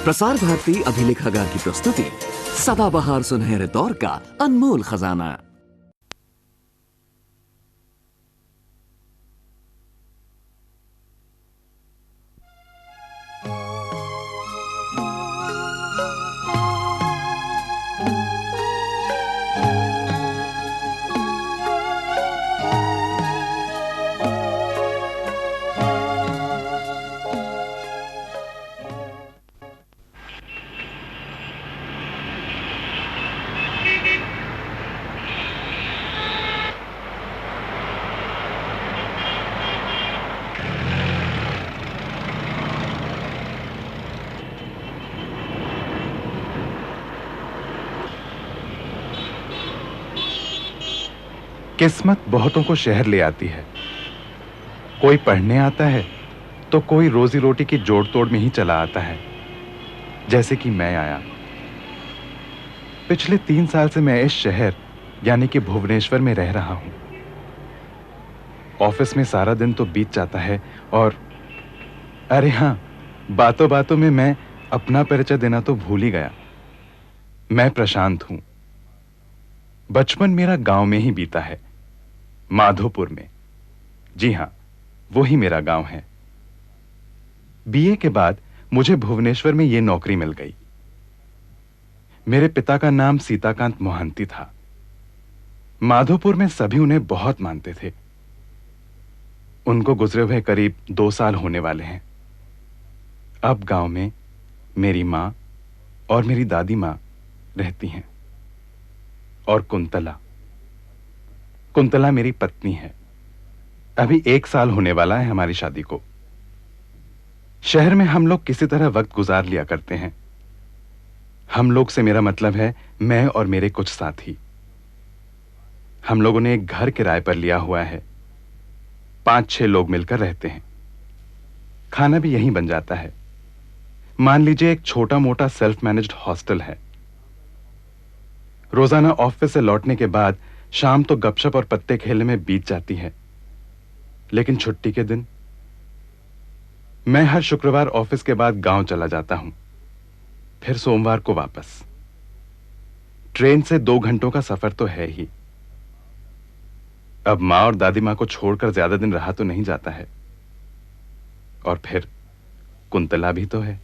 प्रसार भारती अभिलेखागार की प्रस्तुति सदाबहार सुनहरे दौर का अनमोल खजाना। किस्मत बहुतों को शहर ले आती है। कोई पढ़ने आता है तो कोई रोजी रोटी की जोड़ तोड़ में ही चला आता है, जैसे कि मैं आया। पिछले 3 साल से मैं इस शहर यानी कि भुवनेश्वर में रह रहा हूं। ऑफिस में सारा दिन तो बीत जाता है और अरे हां, बातों बातों में मैं अपना परिचय देना तो भूल ही गया। मैं प्रशांत हूं। बचपन मेरा गांव में ही बीता है, माधोपुर में। जी हां, वो ही मेरा गांव है। बीए के बाद मुझे भुवनेश्वर में यह नौकरी मिल गई। मेरे पिता का नाम सीताकांत मोहंती था। माधोपुर में सभी उन्हें बहुत मानते थे। उनको गुजरे हुए करीब 2 साल होने वाले हैं। अब गांव में मेरी मां और मेरी दादी मां रहती हैं और कुंतला मेरी पत्नी है। अभी 1 साल होने वाला है हमारी शादी को। शहर में हम लोग किसी तरह वक्त गुजार लिया करते हैं। हम लोग से मेरा मतलब है मैं और मेरे कुछ साथी। हम लोगों ने एक घर किराए पर लिया हुआ है। 5-6 लोग मिलकर रहते हैं। खाना भी यहीं बन जाता है। मान लीजिए एक छोटा मोटा सेल्फ मैनेज्ड हॉस्टल है। रोजाना ऑफिस से लौटने के बाद शाम तो गपशप और पत्ते खेलने में बीत जाती है, लेकिन छुट्टी के दिन मैं हर शुक्रवार ऑफिस के बाद गांव चला जाता हूं, फिर सोमवार को वापस। ट्रेन से 2 घंटों का सफर तो है ही। अब मां और दादी मां को छोड़कर ज्यादा दिन रहा तो नहीं जाता है, और फिर कुंतला भी तो है।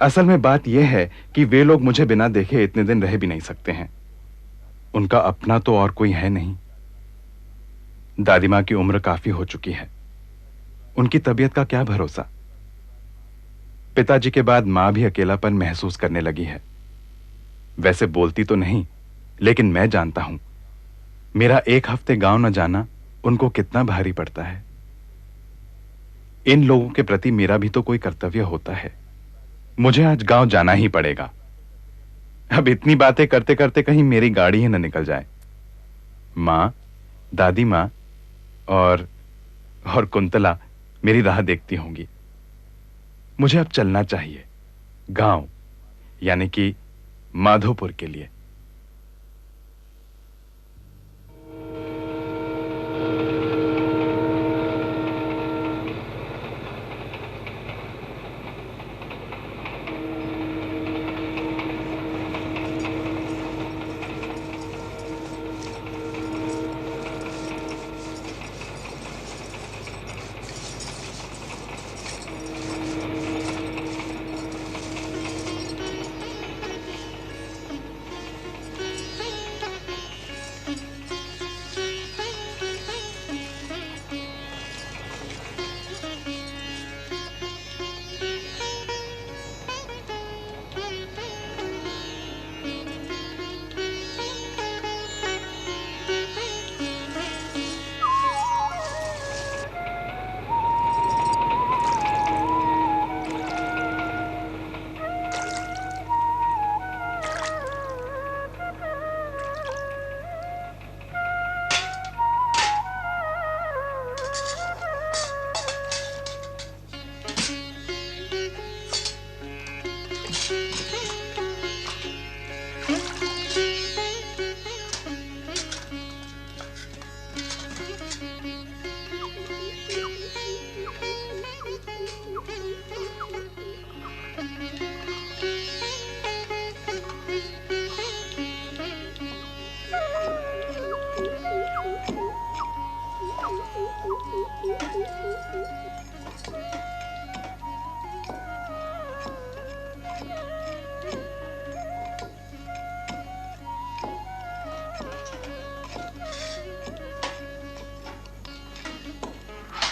असल में बात यह है कि वे लोग मुझे बिना देखे इतने दिन रह भी नहीं सकते हैं। उनका अपना तो और कोई है नहीं। दादी मां की उम्र काफी हो चुकी है। उनकी तबीयत का क्या भरोसा। पिताजी के बाद मां भी अकेलापन महसूस करने लगी है। वैसे बोलती तो नहीं, लेकिन मैं जानता हूं मेरा 1 हफ्ते गांव न जाना उनको कितना भारी पड़ता है। इन लोगों के प्रति मेरा भी तो कोई कर्तव्य होता है। मुझे आज गांव जाना ही पड़ेगा। अब इतनी बातें करते करते कहीं मेरी गाड़ी ही न निकल जाए। मां, दादी मां और कुंतला मेरी राह देखती होंगी। मुझे अब चलना चाहिए गांव, यानी कि माधोपुर के लिए।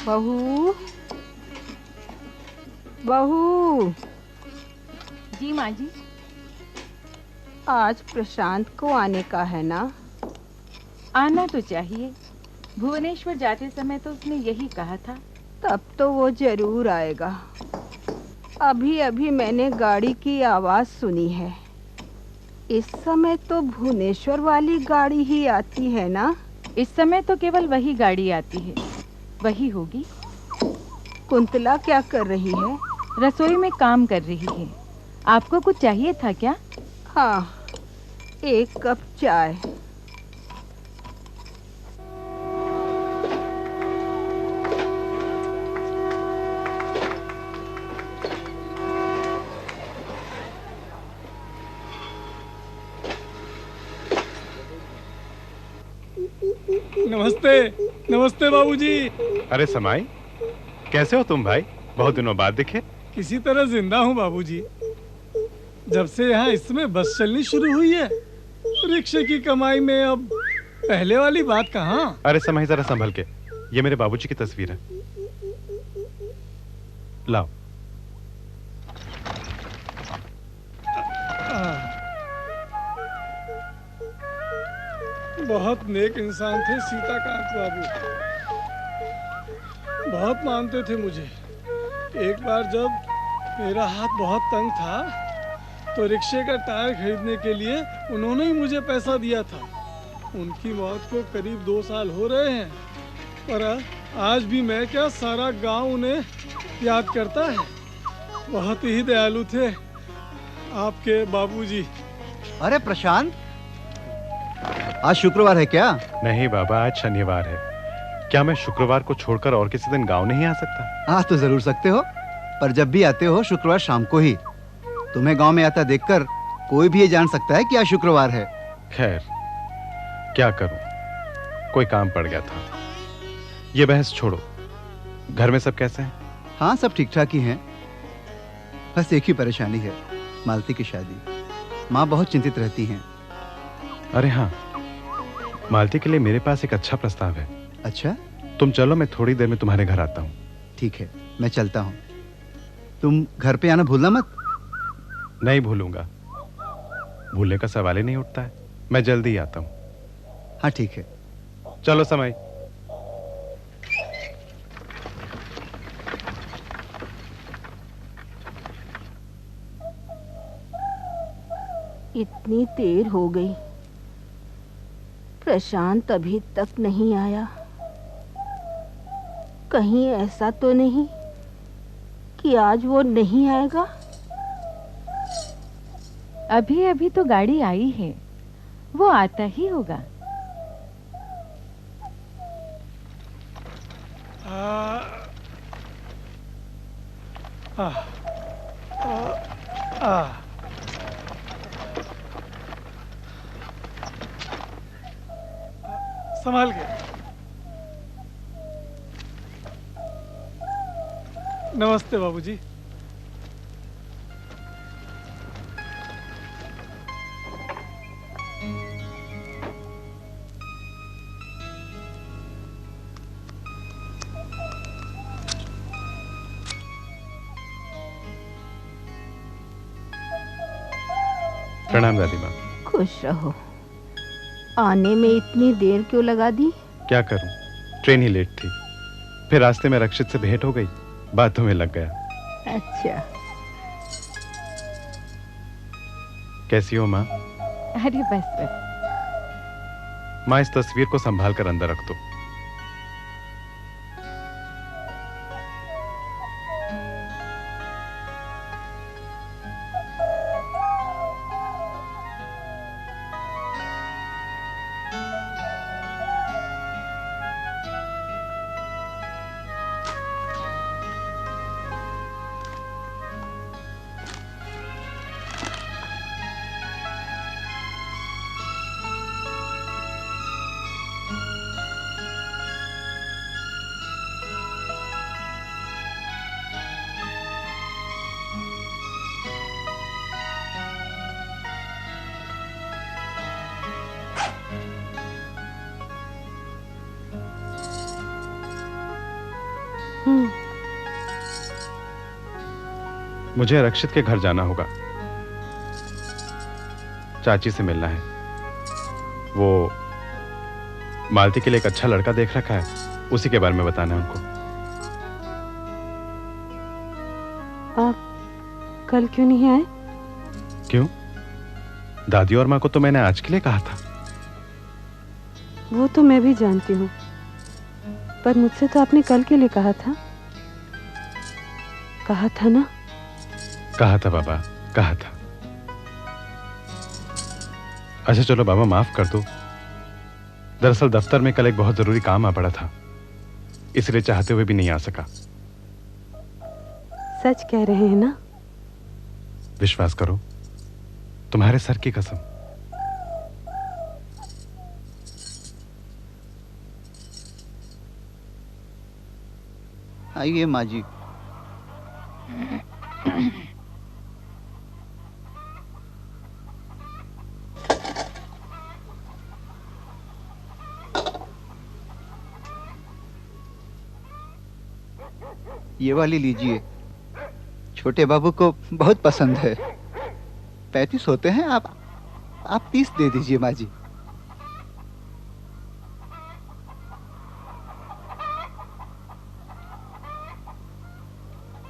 बहू, बहू। जी माँ जी। आज प्रशांत को आने का है ना? आना तो चाहिए। भुवनेश्वर जाते समय तो उसने यही कहा था। तब तो वो जरूर आएगा। अभी अभी मैंने गाड़ी की आवाज सुनी है। इस समय तो भुवनेश्वर वाली गाड़ी ही आती है ना? इस समय तो केवल वही गाड़ी आती है। वही होगी। कुंतला क्या कर रही है? रसोई में काम कर रही है। आपको कुछ चाहिए था क्या? हाँ, एक कप चाय। नमस्ते। नमस्ते बाबूजी। अरे समाई, कैसे हो तुम भाई? बहुत दिनों बाद दिखे। किसी तरह जिंदा हूँ बाबूजी। जब से यहाँ इसमें बस चलनी शुरू हुई है, रिक्शे की कमाई में अब पहले वाली बात कहाँ। अरे समाई, जरा संभल के। ये मेरे बाबूजी की तस्वीर है। लाओ। बहुत नेक इंसान थे सीताकांत बाबू। बहुत मानते थे मुझे। एक बार जब मेरा हाथ बहुत तंग था तो रिक्शे का टायर खरीदने के लिए उन्होंने ही मुझे पैसा दिया था। उनकी मौत को करीब 2 साल हो रहे हैं, पर आज भी मैं क्या, सारा गांव उन्हें याद करता है। बहुत ही दयालु थे आपके बाबूजी। अरे प्रशांत, आज शुक्रवार है क्या? नहीं बाबा, आज शनिवार है। क्या मैं शुक्रवार को छोड़कर और किसी दिन गांव नहीं आ सकता? आ तो जरूर सकते हो, पर जब भी आते हो शुक्रवार शाम को ही। तुम्हें गांव में आता देखकर कोई भी ये जान सकता है कि आज शुक्रवार है। खैर, क्या करूं, कोई काम पड़ गया था। ये बहस छोड़ो, घर में सब कैसे हैं? हाँ, सब ठीक ठाक ही हैं। बस एक ही परेशानी है, मालती की शादी। माँ बहुत चिंतित रहती हैं। अरे हाँ, मालती के लिए मेरे पास एक अच्छा प्रस्ताव है। अच्छा? तुम चलो, मैं थोड़ी देर में तुम्हारे घर आता हूँ। ठीक है, मैं चलता हूँ। तुम घर पे आना भूलना मत। नहीं भूलूंगा, भूलने का सवाल ही नहीं उठता है। मैं जल्दी आता हूँ। हाँ ठीक है। चलो समय। इतनी देर हो गई, प्रशांत अभी तक नहीं आया। कहीं ऐसा तो नहीं कि आज वो नहीं आएगा? अभी अभी तो गाड़ी आई है, वो आता ही होगा। संभाल के। नमस्ते बाबूजी। प्रणाम दादी माँ। खुश रहो। आने में इतनी देर क्यों लगा दी? क्या करूं, ट्रेन ही लेट थी। फिर रास्ते में रक्षित से भेंट हो गई, बातों में लग गया। अच्छा। कैसी हो माँ? अरे बस बस। माँ, इस तस्वीर को संभाल कर अंदर रख दो। मुझे रक्षित के घर जाना होगा। चाची से मिलना है। वो मालती के लिए एक अच्छा लड़का देख रखा है, उसी के बारे में बताना है उनको। आप कल क्यों नहीं आए? क्यों? दादी और माँ को तो मैंने आज के लिए कहा था। वो तो मैं भी जानती हूँ, पर मुझसे तो आपने कल के लिए कहा था। कहा था ना? कहा था बाबा, कहा था। अच्छा चलो बाबा, माफ कर दो। दरअसल दफ्तर में कल एक बहुत जरूरी काम आ पड़ा था, इसलिए चाहते हुए भी नहीं आ सका। सच कह रहे हैं ना? विश्वास करो, तुम्हारे सर की कसम। आइए माँ जी। ये वाली लीजिए, छोटे बाबू को बहुत पसंद है। 35 होते हैं, आप 30 दे दीजिए माँ जी।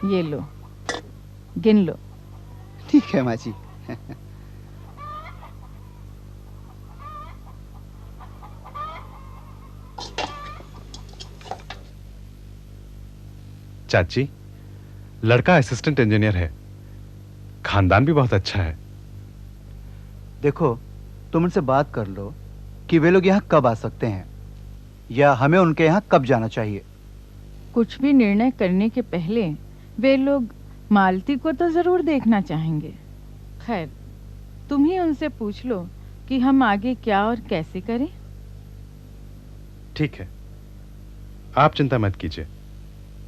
ये लो, गिन लो। ठीक है माँ जी। चाची, लड़का असिस्टेंट इंजीनियर है, खानदान भी बहुत अच्छा है। देखो, तुम उनसे बात कर लो कि वे लोग यहाँ कब आ सकते हैं, या हमें उनके यहाँ कब जाना चाहिए। कुछ भी निर्णय करने के पहले वे लोग मालती को तो जरूर देखना चाहेंगे। खैर, तुम ही उनसे पूछ लो कि हम आगे क्या और कैसे करें। ठीक है, आप चिंता मत कीजिए,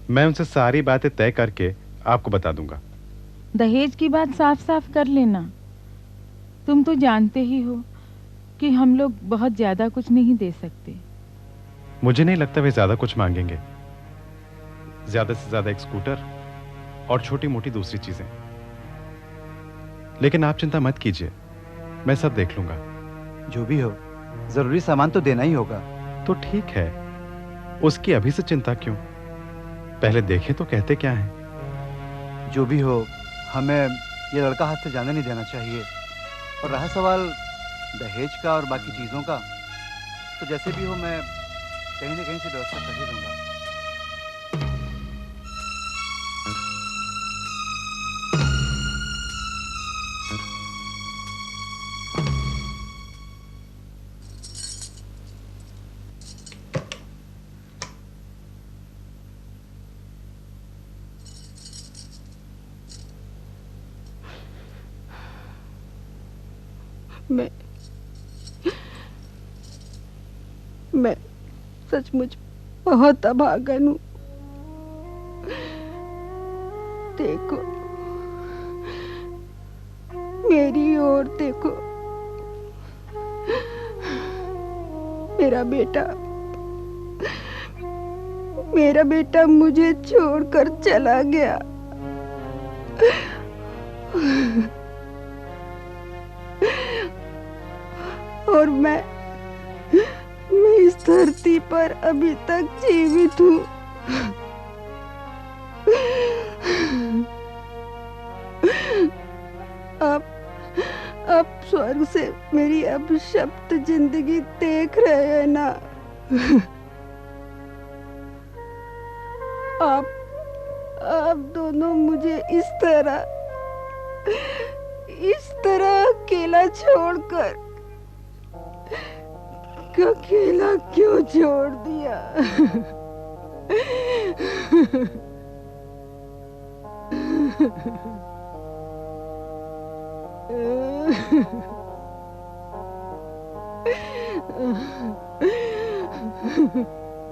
मैं उनसे सारी बातें तय करके आपको बता दूंगा। दहेज की बात साफ साफ कर लेना। तुम तो जानते ही हो कि हम लोग बहुत ज्यादा कुछ नहीं दे सकते। मुझे नहीं लगता वे ज्यादा कुछ मांगेंगे। ज्यादा से ज्यादा एक स्कूटर और छोटी मोटी दूसरी चीजें। लेकिन आप चिंता मत कीजिए, मैं सब देख लूंगा। जो भी हो, जरूरी सामान तो देना ही होगा। तो ठीक है, उसकी अभी से चिंता क्यों, पहले देखें तो कहते क्या है। जो भी हो, हमें ये लड़का हाथ से जाने नहीं देना चाहिए। और रहा सवाल दहेज का और बाकी चीज़ों का, तो जैसे भी हो मैं कहीं ना कहीं से व्यवस्था कर ही दूंगा। मैं सचमुच बहुत अभागन हूँ। देखो, मेरी ओर देखो। मेरा बेटा मुझे छोड़कर चला गया। और मैं इस धरती पर अभी तक जीवित हूँ। आप स्वर्ग से मेरी अभिशप्त जिंदगी देख रहे हैं ना? आप दोनों मुझे इस तरह अकेला छोड़कर अकेला क्यों छोड़ दिया?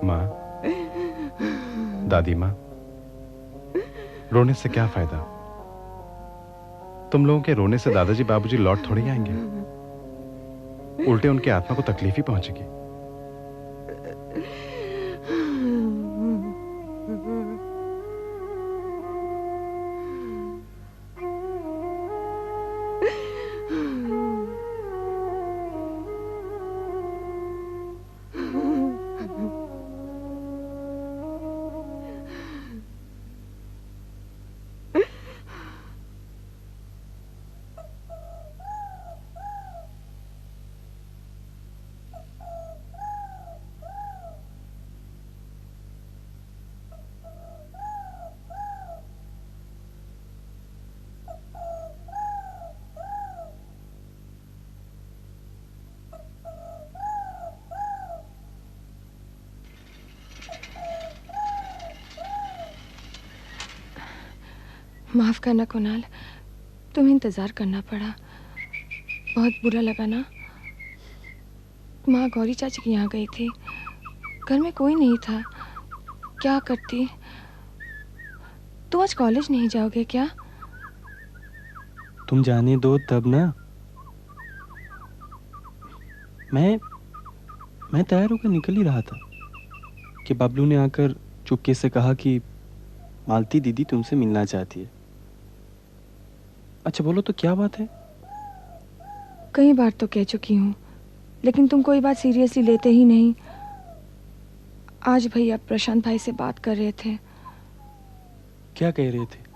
माँ, दादी माँ, रोने से क्या फायदा? तुम लोगों के रोने से दादाजी बाबूजी लौट थोड़ी आएंगे, उल्टे उनकी आत्मा को तकलीफ ही पहुंचेगी। माफ करना कुणाल, तुम्हें इंतजार करना पड़ा। बहुत बुरा लगा ना। माँ गौरी चाची के यहाँ गई थी, घर में कोई नहीं था। क्या करती? तुम आज कॉलेज नहीं जाओगे क्या? तुम जाने दो तब ना। मैं तैयार होकर निकल ही रहा था कि बबलू ने आकर चुपके से कहा कि मालती दीदी तुमसे मिलना चाहती है। अच्छा बोलो तो क्या बात है? कई बार तो कह चुकी हूँ, लेकिन तुम कोई बात सीरियसली लेते ही नहीं। आज भैया प्रशांत भाई से बात कर रहे थे। क्या कह रहे थे?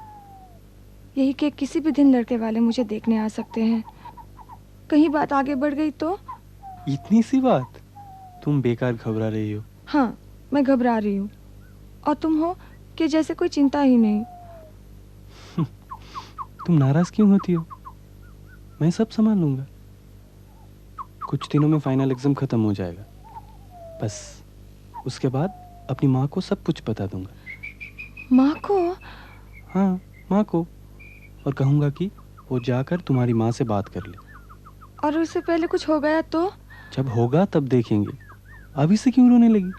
यही कि किसी भी दिन लड़के वाले मुझे देखने आ सकते हैं। कहीं बात आगे बढ़ गई तो? इतनी सी बात? तुम बेकार घबरा रही हो। हाँ, मैं घबरा रही हूँ। और तुम हो कि जैसे कोई चिंता ही नहीं। तुम नाराज क्यों होती हो? मैं सब संभाल लूंगा। कुछ दिनों में फाइनल एग्जाम खत्म हो जाएगा, बस उसके बाद अपनी माँ को सब कुछ बता दूंगा। माँ को? हाँ, माँ को। और कहूंगा कि वो जाकर तुम्हारी माँ से बात कर ले। और उससे पहले कुछ हो गया तो? जब होगा तब देखेंगे। अभी से क्यों रोने लगी?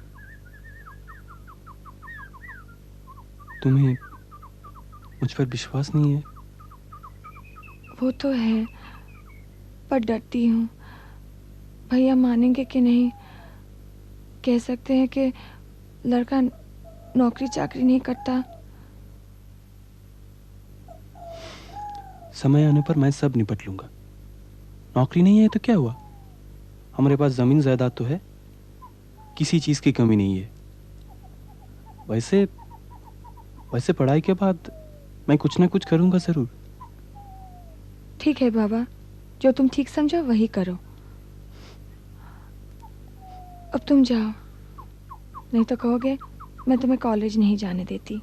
तुम्हें मुझ पर विश्वास नहीं है? वो तो है, पर डरती हूँ। भैया मानेंगे कि नहीं? कह सकते हैं कि लड़का नौकरी चाकरी नहीं करता। समय आने पर मैं सब निपट लूंगा। नौकरी नहीं है तो क्या हुआ? हमारे पास जमीन जायदाद तो है, किसी चीज की कमी नहीं है। वैसे पढ़ाई के बाद मैं कुछ ना कुछ करूंगा जरूर। ठीक है बाबा, जो तुम ठीक समझो वही करो। अब तुम जाओ, नहीं तो कहोगे मैं तुम्हें कॉलेज नहीं जाने देती।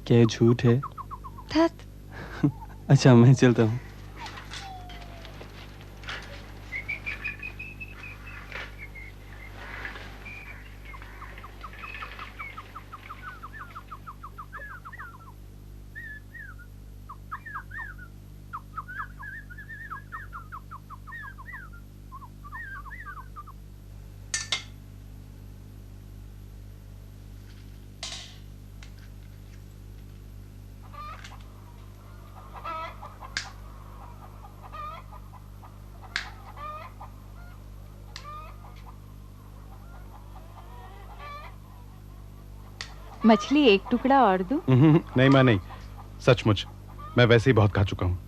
क्या ये झूठ है? धत। अच्छा मैं चलता हूँ। मछली एक टुकड़ा और दूं? नहीं माँ नहीं, सचमुच मैं वैसे ही बहुत खा चुका हूँ।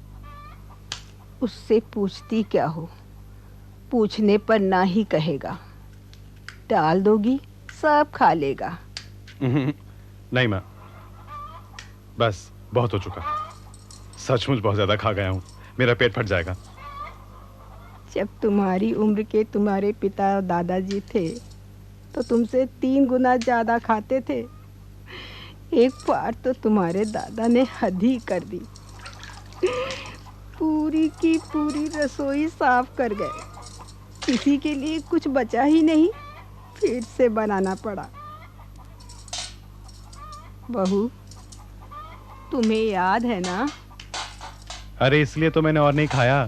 उससे पूछती क्या हो, पूछने पर ना ही कहेगा। डाल दोगी सब खा लेगा। नहीं माँ, बस बहुत हो चुका। सचमुच बहुत ज्यादा खा गया हूँ, मेरा पेट फट जाएगा। जब तुम्हारी उम्र के तुम्हारे पिता और दादाजी थे तो तुमसे 3 गुना ज्यादा खाते थे। एक बार तो तुम्हारे दादा ने हद ही कर दी, पूरी की पूरी रसोई साफ कर गए। किसी के लिए कुछ बचा ही नहीं, फिर से बनाना पड़ा। बहू, तुम्हें याद है ना? अरे इसलिए तो मैंने और नहीं खाया,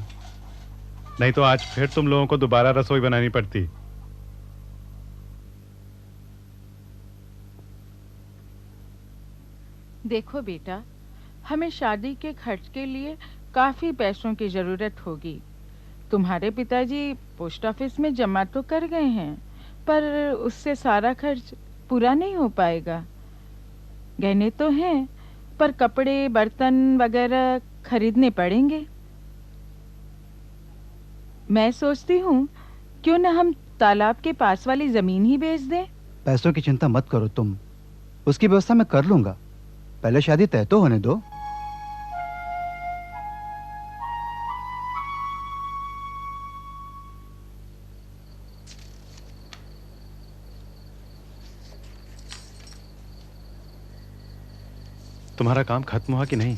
नहीं तो आज फिर तुम लोगों को दोबारा रसोई बनानी पड़ती। देखो बेटा, हमें शादी के खर्च के लिए काफी पैसों की जरूरत होगी। तुम्हारे पिताजी पोस्ट ऑफिस में जमा तो कर गए हैं, पर उससे सारा खर्च पूरा नहीं हो पाएगा। गहने तो हैं, पर कपड़े बर्तन वगैरह खरीदने पड़ेंगे। मैं सोचती हूँ क्यों न हम तालाब के पास वाली जमीन ही बेच दें। पैसों की चिंता मत करो तुम, उसकी व्यवस्था मैं कर लूंगा। पहले शादी तय तो होने दो। तुम्हारा काम खत्म हुआ कि नहीं?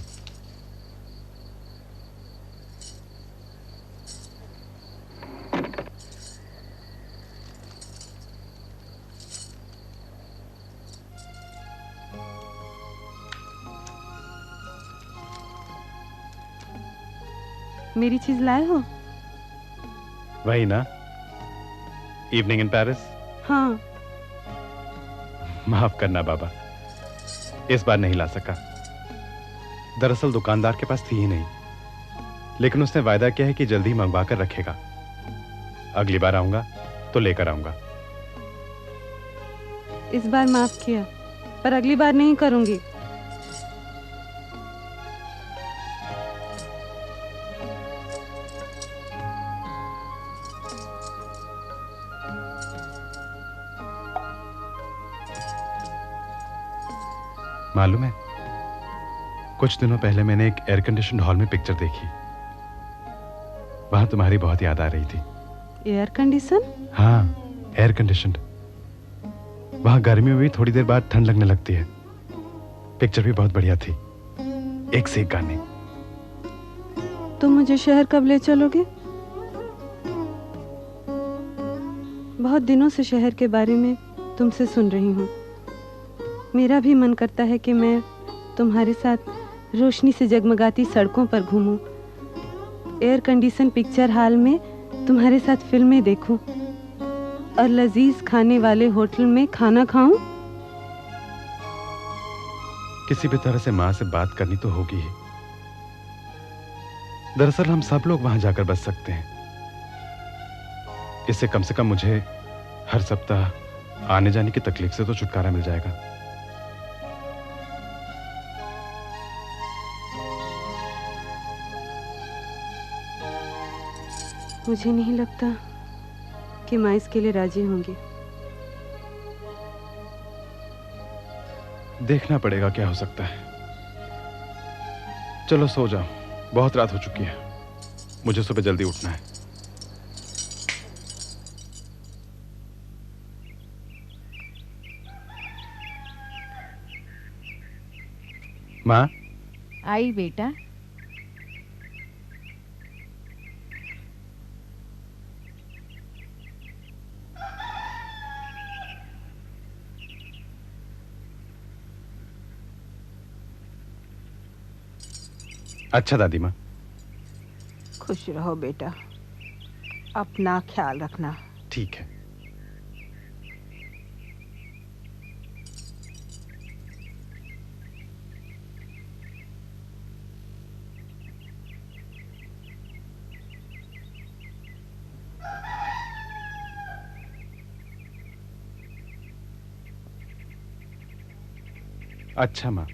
मेरी चीज लाए हो? वही ना, इवनिंग इन पेरिस। हाँ। माफ करना बाबा, इस बार नहीं ला सका। दरअसल दुकानदार के पास थी ही नहीं, लेकिन उसने वायदा किया है कि जल्दी ही मंगवा कर रखेगा। अगली बार आऊंगा तो लेकर आऊंगा। इस बार माफ किया, पर अगली बार नहीं करूंगी। मालूम है, कुछ दिनों पहले मैंने एक एयर कंडीशन हॉल में पिक्चर देखी। वहां तुम्हारी बहुत याद आ रही थी। Air condition? हाँ, एयर कंडीशन। वहां गर्मी में भी थोड़ी देर बाद ठंड लगने लगती है। पिक्चर भी बहुत बढ़िया थी, एक से एक गाने। तुम मुझे शहर कब ले चलोगे? बहुत दिनों से शहर के बारे में तुमसे सुन रही हूँ। मेरा भी मन करता है कि मैं तुम्हारे साथ रोशनी से जगमगाती सड़कों पर घूमूं, एयर कंडीशन पिक्चर हॉल में तुम्हारे साथ फिल्में देखूं और लजीज खाने वाले होटल में खाना खाऊं। किसी भी तरह से माँ से बात करनी तो होगी ही। दरअसल हम सब लोग वहां जाकर बस सकते हैं। इससे कम से कम मुझे हर सप्ताह आने जाने की तकलीफ से तो छुटकारा मिल जाएगा। मुझे नहीं लगता कि माँ इसके लिए राजी होंगी। देखना पड़ेगा क्या हो सकता है। चलो सो जाओ, बहुत रात हो चुकी है। मुझे सुबह जल्दी उठना है। माँ। आई बेटा। अच्छा दादी माँ। खुश रहो बेटा, अपना ख्याल रखना। ठीक है। अच्छा माँ।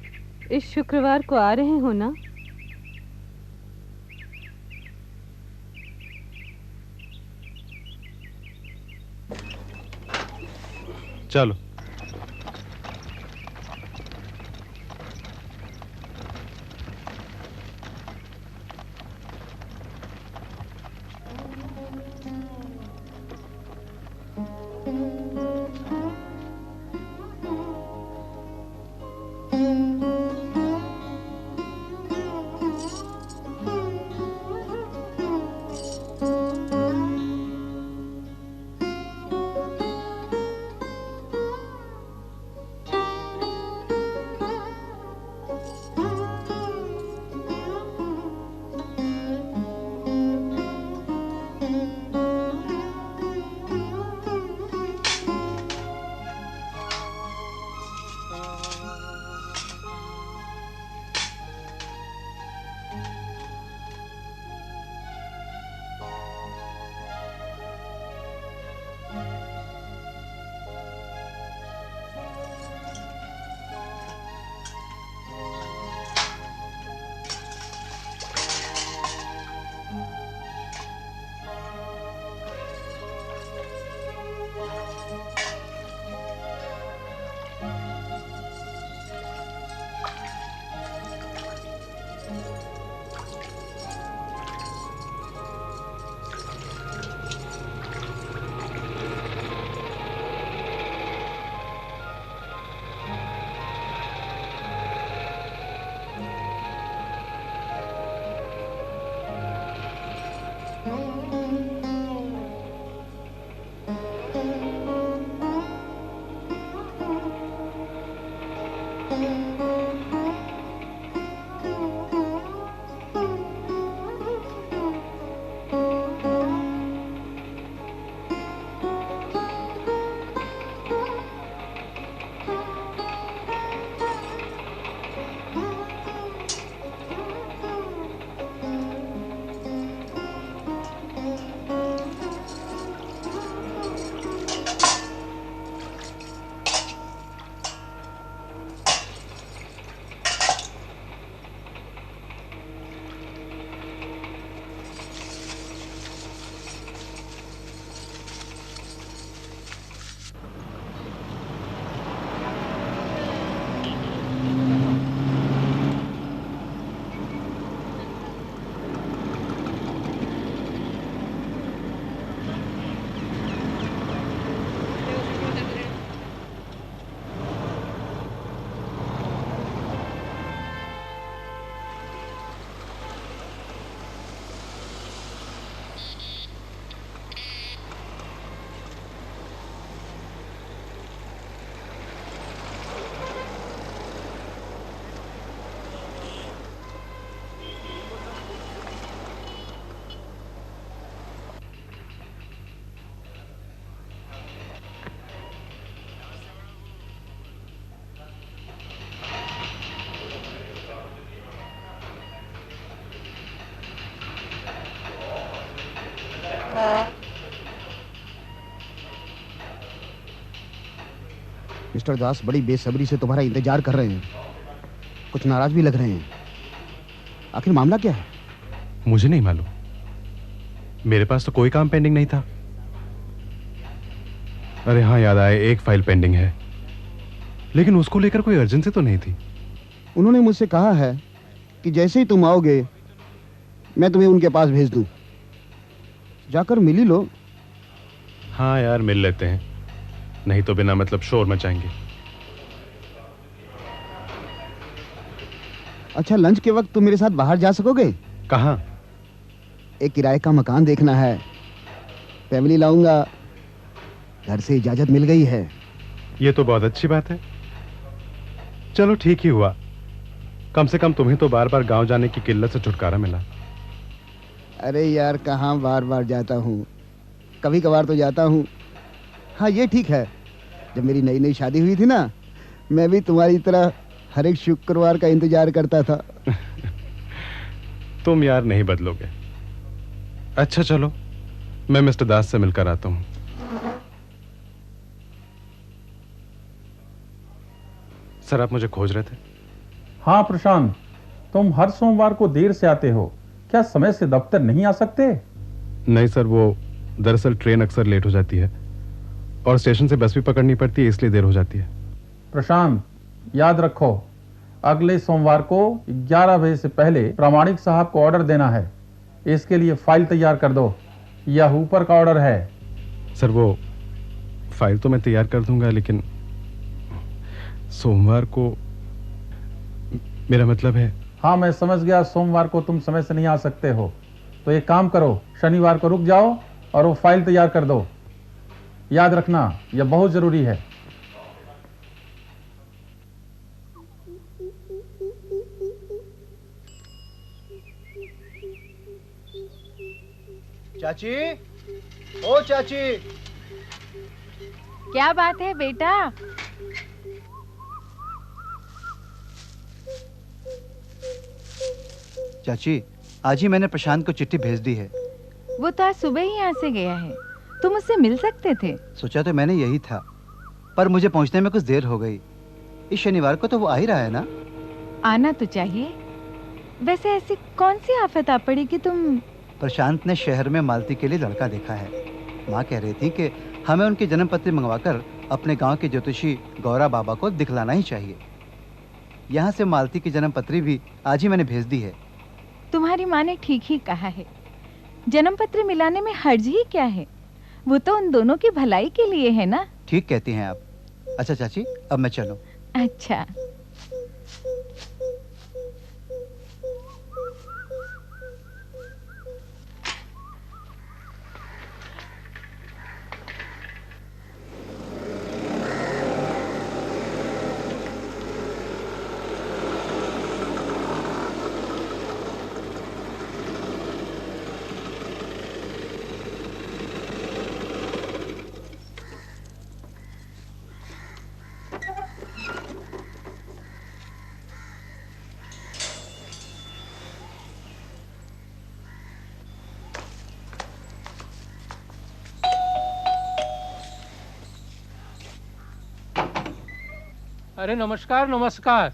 इस शुक्रवार को आ रहे हो ना? चलो। मिस्टर दास बड़ी बेसब्री से तुम्हारा इंतजार कर रहे हैं। कुछ नाराज भी लग रहे हैं। आखिर मामला क्या है? मुझे नहीं मालूम, मेरे पास तो कोई काम पेंडिंग नहीं था। अरे हाँ, याद आया, एक फाइल पेंडिंग है, लेकिन उसको लेकर कोई अर्जेंसी तो नहीं थी। उन्होंने मुझसे कहा है कि जैसे ही तुम आओगे मैं तुम्हें उनके पास भेज दूं। जाकर मिल ही लो। हाँ यार, मिल लेते हैं, नहीं तो बिना मतलब शोर मचाएंगे। अच्छा, लंच के वक्त तुम मेरे साथ बाहर जा सकोगे? कहाँ? एक किराए का मकान देखना है, फैमिली लाऊंगा, घर से इजाजत मिल गई है। ये तो बहुत अच्छी बात है। चलो ठीक ही हुआ, कम से कम तुम्हें तो बार बार गांव जाने की किल्लत से छुटकारा मिला। अरे यार, कहाँ बार बार जाता हूँ, कभी कभार तो जाता हूँ। हाँ ये ठीक है, जब मेरी नई नई शादी हुई थी ना, मैं भी तुम्हारी तरह हर एक शुक्रवार का इंतजार करता था। तुम यार नहीं बदलोगे। अच्छा चलो, मैं मिस्टर दास से मिलकर आता हूँ। सर, आप मुझे खोज रहे थे? हाँ प्रशांत, तुम हर सोमवार को देर से आते हो, क्या समय से दफ्तर नहीं आ सकते? नहीं सर, वो दरअसल ट्रेन अक्सर लेट हो जाती है और स्टेशन से बस भी पकड़नी पड़ती है, इसलिए देर हो जाती है। प्रशांत, याद रखो, अगले सोमवार को 11 बजे से पहले प्रामाणिक साहब को ऑर्डर देना है। इसके लिए फाइल तैयार कर दो, यह ऊपर का ऑर्डर है। सर, वो फाइल तो मैं तैयार कर दूंगा, लेकिन सोमवार को, मेरा मतलब है। हाँ मैं समझ गया, सोमवार को तुम समय से नहीं आ सकते हो, तो एक काम करो, शनिवार को रुक जाओ और वो फाइल तैयार कर दो। याद रखना, यह बहुत जरूरी है। चाची, ओ चाची। क्या बात है बेटा? चाची, आज ही मैंने प्रशांत को चिट्ठी भेज दी है। वो तो आज सुबह ही यहाँ से गया है, तुम उससे मिल सकते थे। सोचा तो मैंने यही था, पर मुझे पहुंचने में कुछ देर हो गई। इस शनिवार को तो वो आ ही रहा है ना? आना तो चाहिए। वैसे ऐसी कौन सी आफत आ पड़ी कि तुम? प्रशांत ने शहर में मालती के लिए लड़का देखा है। माँ कह रही थी कि हमें उनकी जन्म पत्री मंगवाकर अपने गांव के ज्योतिषी गौरा बाबा को दिखलाना ही चाहिए। यहाँ से मालती की जन्म पत्री भी आज ही मैंने भेज दी है। तुम्हारी माँ ने ठीक ही कहा है, जन्म पत्र मिलाने में हर्ज ही क्या है, वो तो उन दोनों की भलाई के लिए है ना। ठीक कहती हैं आप। अच्छा चाची, अब मैं चलूं? अच्छा। अरे नमस्कार नमस्कार,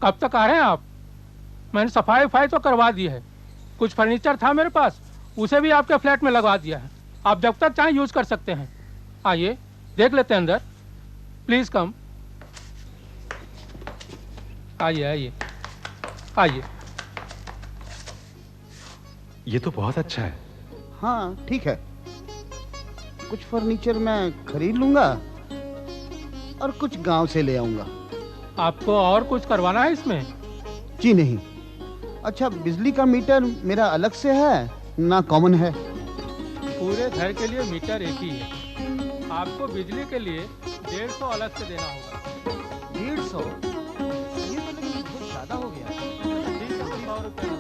कब तक आ रहे हैं आप? मैंने सफाई वफाई तो करवा दी है, कुछ फर्नीचर था मेरे पास, उसे भी आपके फ्लैट में लगवा दिया है। आप जब तक चाहें यूज कर सकते हैं। आइए देख लेते हैं अंदर, प्लीज कम। आइए आइए आइए। ये तो बहुत अच्छा है। हाँ ठीक है, कुछ फर्नीचर मैं खरीद लूंगा और कुछ गांव से ले आऊंगा। आपको और कुछ करवाना है इसमें? जी नहीं। अच्छा, बिजली का मीटर मेरा अलग से है ना कॉमन है? पूरे घर के लिए मीटर एक ही है। आपको बिजली के लिए 150 अलग से देना होगा। 150? ये तो लेकिन बहुत ज्यादा हो गया। ठीक है, 100 रुपये।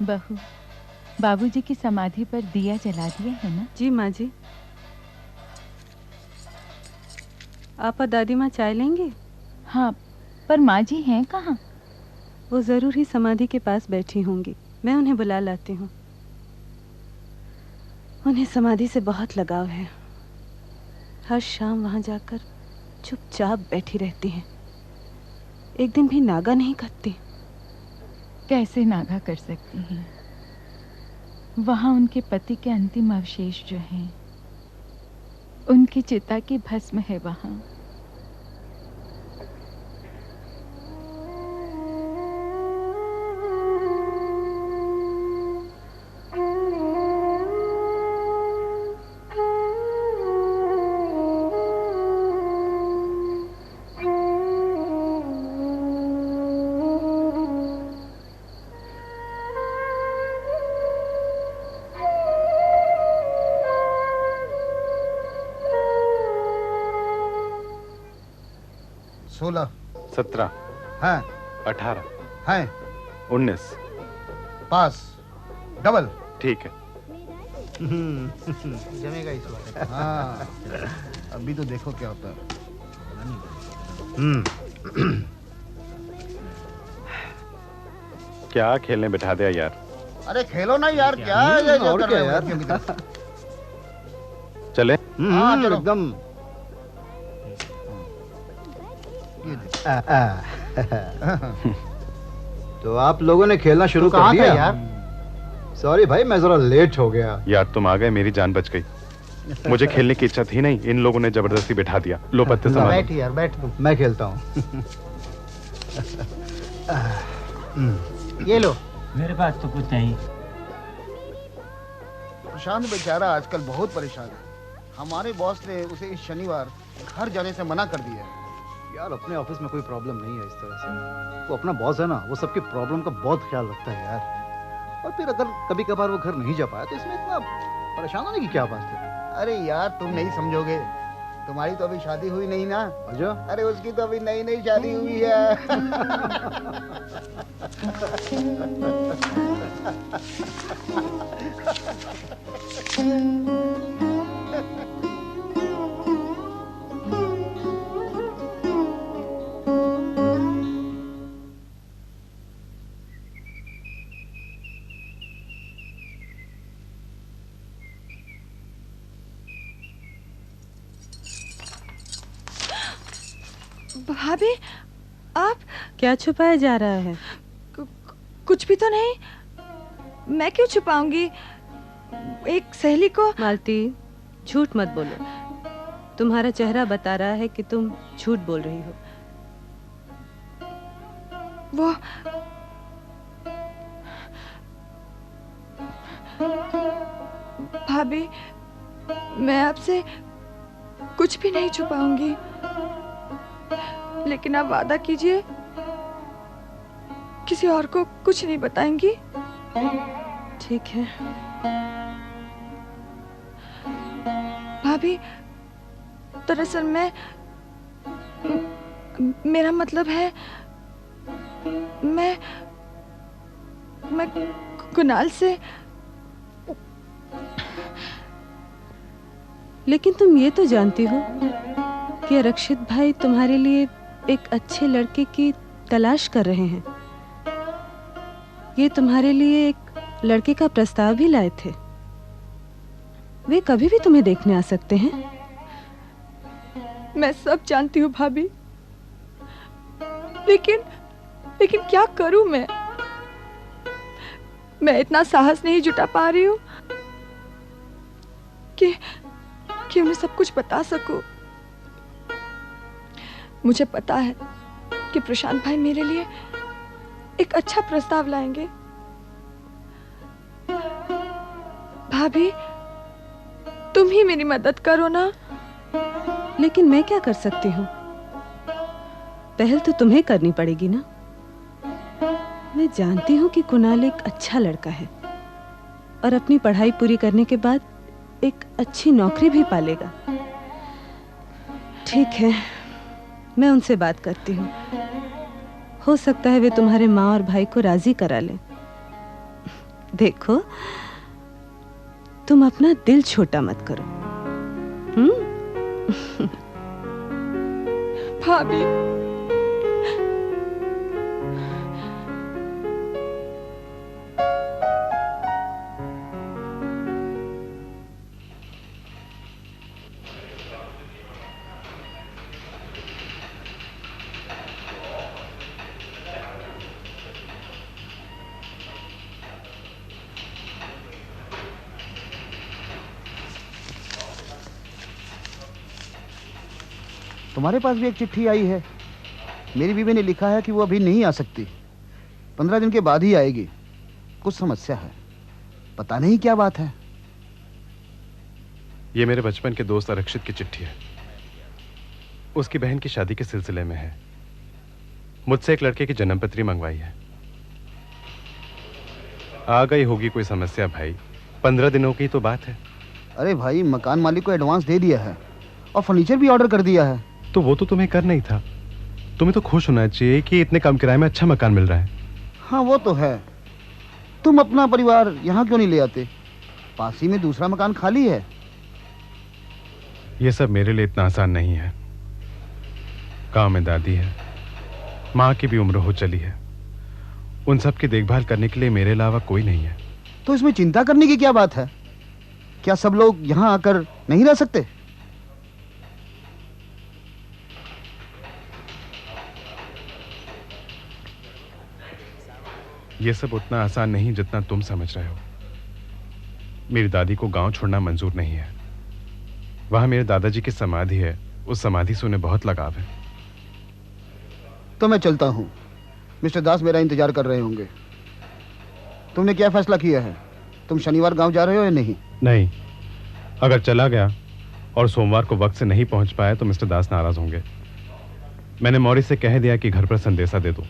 बहू, बाबूजी की समाधि पर दिया जला दिया है ना? जी माँ जी। आप और दादी माँ चाय लेंगे? हाँ, पर माँ जी हैं कहाँ? वो ज़रूर ही समाधि के पास बैठी होंगी। मैं उन्हें बुला लाती हूँ। उन्हें समाधि से बहुत लगाव है। हर शाम वहाँ जाकर चुपचाप बैठी रहती हैं। एक दिन भी नागा नहीं करती। कैसे नागा कर सकती हैं? वहाँ उनके पति के अंतिम अवशेष जो हैं, उनकी चिता की भस्म है वहाँ। सोलह, 17, हाँ 18, हैं 19। पास, डबल। ठीक है। जमेगा इस बार। हाँ, अभी तो देखो क्या होता है। क्या खेलने बिठा दिया यार। अरे खेलो ना यार, क्या ये जो और कर क्या रहे हो यार? बच्चे की तरह? चले। हाँ, चलो। एकदम। तो आप लोगों ने खेलना शुरू तू कर कहाँ था दिया यार? सॉरी भाई, मैं जरा लेट हो गया। यार तुम आ गए, मेरी जान बच गई। मुझे खेलने की इच्छा थी नहीं, इन लोगों ने जबरदस्ती बिठा दिया। लो पत्ते संभालो। बैठ यार, बैठ तू। मैं खेलता हूँ। ये लो। मेरे पास तो कुछ नहीं। प्रशांत बेचारा आजकल बहुत परेशान है। हमारे बॉस ने उसे इस शनिवार घर जाने से मना कर दिया है। यार अपने ऑफिस में कोई प्रॉब्लम नहीं है इस तरह से। वो अपना बॉस है ना, वो सबकी प्रॉब्लम का बहुत ख्याल रखता है यार। और फिर अगर कभी कभार वो घर नहीं जा पाया तो इसमें इतना परेशान होने की क्या बात है? अरे यार तुम नहीं समझोगे, तुम्हारी तो अभी शादी हुई नहीं ना। अच्छा? अरे उसकी तो अभी नई नई शादी हुई है। भाभी, आप क्या छुपाया जा रहा है? कुछ भी तो नहीं। मैं क्यों छुपाऊंगी? एक सहेली को। मालती, झूठ मत बोलो। तुम्हारा चेहरा बता रहा है कि तुम झूठ बोल रही हो। वो भाभी, मैं आपसे कुछ भी नहीं छुपाऊंगी, लेकिन आप वादा कीजिए किसी और को कुछ नहीं बताएंगी। ठीक है। भाभी, दरअसल मेरा मतलब है मैं कुणाल से। लेकिन तुम ये तो जानती हो कि आरक्षित भाई तुम्हारे लिए एक अच्छे लड़के की तलाश कर रहे हैं। ये तुम्हारे लिए एक लड़के का प्रस्ताव भी लाए थे। वे कभी भी तुम्हें देखने आ सकते हैं। मैं सब जानती हूँ भाभी, लेकिन क्या करूं मैं इतना साहस नहीं जुटा पा रही हूँ कि उन्हें सब कुछ बता सकूं। मुझे पता है कि प्रशांत भाई मेरे लिए एक अच्छा प्रस्ताव लाएंगे। भाभी, तुम ही मेरी मदद करो ना। लेकिन मैं क्या कर सकती हूँ? पहल तो तुम्हें करनी पड़ेगी ना। मैं जानती हूँ कि कुणाल एक अच्छा लड़का है और अपनी पढ़ाई पूरी करने के बाद एक अच्छी नौकरी भी पालेगा। ठीक है, मैं उनसे बात करती हूँ। हो सकता है वे तुम्हारे माँ और भाई को राजी करा लें। देखो, तुम अपना दिल छोटा मत करो। भाभी, तुम्हारे पास भी एक चिट्ठी आई है। मेरी बीवी ने लिखा है कि वो अभी नहीं आ सकती, 15 दिन के बाद ही आएगी। कुछ समस्या है, पता नहीं क्या बात है। ये मेरे बचपन के दोस्त अरक्षित की चिट्ठी है। उसकी बहन की शादी के सिलसिले में है। मुझसे एक लड़के की जन्मपत्री मंगवाई है। आ गई होगी कोई समस्या भाई, 15 दिनों की तो बात है। अरे भाई, मकान मालिक को एडवांस दे दिया है और फर्नीचर भी ऑर्डर कर दिया है। तो वो तो तुम्हें करना ही था। तुम्हें तो खुश होना चाहिए कि इतने कम किराए में अच्छा मकान मिल रहा है। हाँ वो तो है। तुम अपना परिवार यहाँ क्यों नहीं ले आते? पास ही में दूसरा मकान खाली है। ये सब मेरे लिए इतना आसान नहीं है। गांव में दादी है, माँ की भी उम्र हो चली है। उन सब की देखभाल करने के लिए मेरे अलावा कोई नहीं है। तो इसमें चिंता करने की क्या बात है? क्या सब लोग यहाँ आकर नहीं रह सकते? ये सब उतना आसान नहीं जितना तुम समझ रहे हो। मेरी दादी को गांव छोड़ना मंजूर नहीं है। वहां मेरे दादाजी की समाधि है। उस समाधि से उन्हें बहुत लगाव है। तो मैं चलता हूँ। मिस्टर दास मेरा इंतजार कर रहे होंगे। तुमने क्या फैसला किया है? तुम शनिवार गांव जा रहे हो या नहीं? नहीं, अगर चला गया और सोमवार को वक्त से नहीं पहुंच पाया तो मिस्टर दास नाराज होंगे। मैंने मौरी से कह दिया कि घर पर संदेशा दे दो।